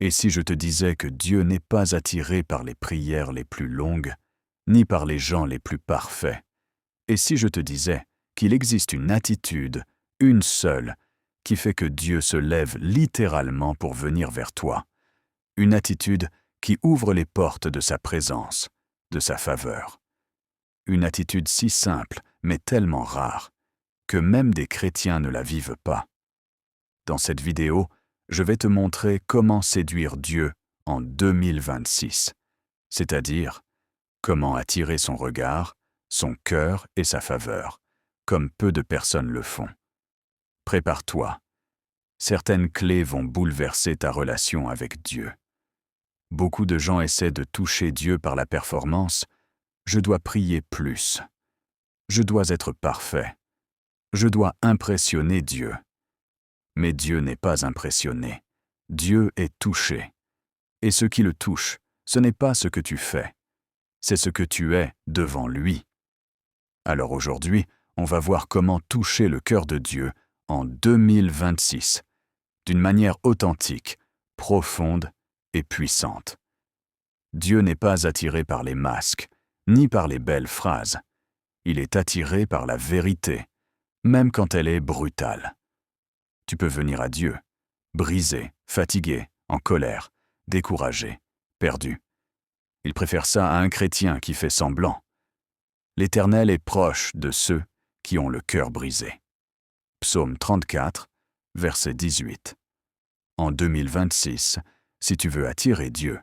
Et si je te disais que Dieu n'est pas attiré par les prières les plus longues, ni par les gens les plus parfaits? Et si je te disais qu'il existe une attitude, une seule, qui fait que Dieu se lève littéralement pour venir vers toi, une attitude qui ouvre les portes de sa présence, de sa faveur. Une attitude si simple, mais tellement rare, que même des chrétiens ne la vivent pas. Dans cette vidéo, je vais te montrer comment séduire Dieu en 2026, c'est-à-dire comment attirer son regard, son cœur et sa faveur, comme peu de personnes le font. Prépare-toi. Certaines clés vont bouleverser ta relation avec Dieu. Beaucoup de gens essaient de toucher Dieu par la performance. Je dois prier plus. Je dois être parfait. Je dois impressionner Dieu. Mais Dieu n'est pas impressionné. Dieu est touché. Et ce qui le touche, ce n'est pas ce que tu fais. C'est ce que tu es devant lui. Alors aujourd'hui, on va voir comment toucher le cœur de Dieu en 2026, d'une manière authentique, profonde et puissante. Dieu n'est pas attiré par les masques, ni par les belles phrases. Il est attiré par la vérité, même quand elle est brutale. Tu peux venir à Dieu, brisé, fatigué, en colère, découragé, perdu. Il préfère ça à un chrétien qui fait semblant. L'Éternel est proche de ceux qui ont le cœur brisé. Psaume 34, verset 18. En 2026, si tu veux attirer Dieu,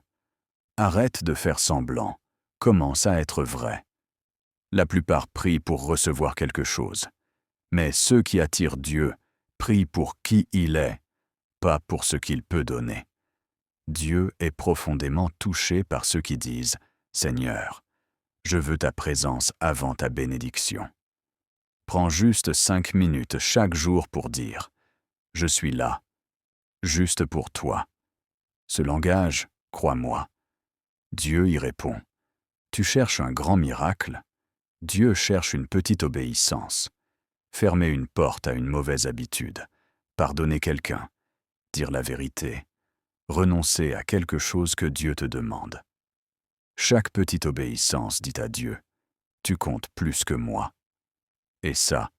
arrête de faire semblant, commence à être vrai. La plupart prient pour recevoir quelque chose, mais ceux qui attirent Dieu prient pour qui il est, pas pour ce qu'il peut donner. Dieu est profondément touché par ceux qui disent « Seigneur, je veux ta présence avant ta bénédiction ». Prends juste 5 minutes chaque jour pour dire « Je suis là, juste pour toi ». Ce langage, crois-moi, Dieu y répond. Tu cherches un grand miracle? Dieu cherche une petite obéissance. Fermer une porte à une mauvaise habitude, pardonner quelqu'un, dire la vérité, renoncer à quelque chose que Dieu te demande. Chaque petite obéissance dit à Dieu, tu comptes plus que moi. Et ça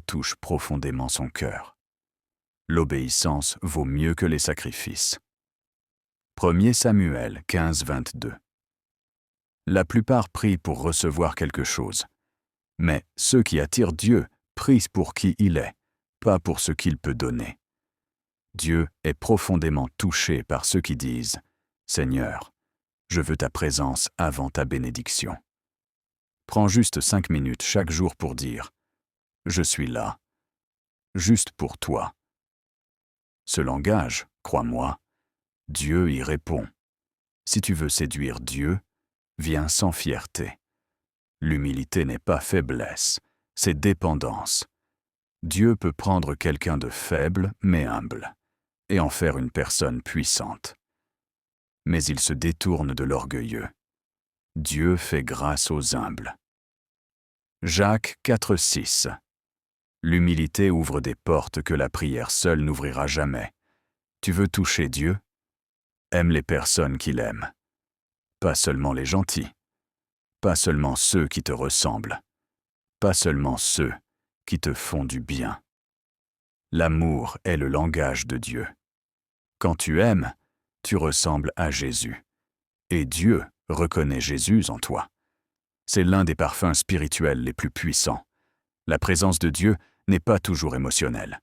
touche profondément son cœur. L'obéissance vaut mieux que les sacrifices. 1 Samuel 15, 22. La plupart prient pour recevoir quelque chose, mais ceux qui attirent Dieu prient pour qui il est, pas pour ce qu'il peut donner. Dieu est profondément touché par ceux qui disent « Seigneur, je veux ta présence avant ta bénédiction ». Prends juste 5 minutes chaque jour pour dire « Je suis là, juste pour toi ». Ce langage, crois-moi, Dieu y répond. Si tu veux séduire Dieu, viens sans fierté. L'humilité n'est pas faiblesse, c'est dépendance. Dieu peut prendre quelqu'un de faible mais humble et en faire une personne puissante. Mais il se détourne de l'orgueilleux. Dieu fait grâce aux humbles. Jacques 4,6. L'humilité ouvre des portes que la prière seule n'ouvrira jamais. Tu veux toucher Dieu? Aime les personnes qu'il aime. Pas seulement les gentils. Pas seulement ceux qui te ressemblent. Pas seulement ceux qui te font du bien. L'amour est le langage de Dieu. Quand tu aimes, tu ressembles à Jésus. Et Dieu reconnaît Jésus en toi. C'est l'un des parfums spirituels les plus puissants. La présence de Dieu n'est pas toujours émotionnelle.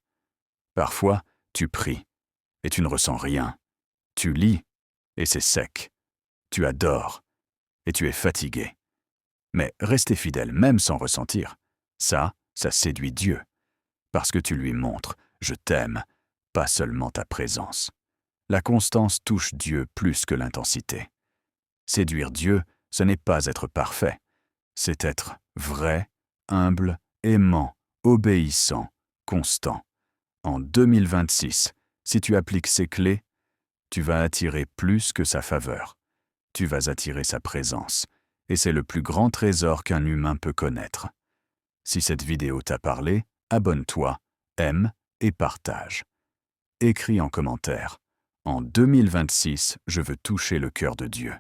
Parfois, tu pries et tu ne ressens rien. Tu lis et c'est sec. Tu adores et tu es fatigué. Mais rester fidèle même sans ressentir, ça séduit Dieu. Parce que tu lui montres « je t'aime », pas seulement ta présence. La constance touche Dieu plus que l'intensité. Séduire Dieu, ce n'est pas être parfait. C'est être vrai, humble, aimant, obéissant, constant. En 2026, si tu appliques ces clés, tu vas attirer plus que sa faveur. Tu vas attirer sa présence. Et c'est le plus grand trésor qu'un humain peut connaître. Si cette vidéo t'a parlé, abonne-toi, aime et partage. Écris en commentaire En 2026, je veux toucher le cœur de Dieu.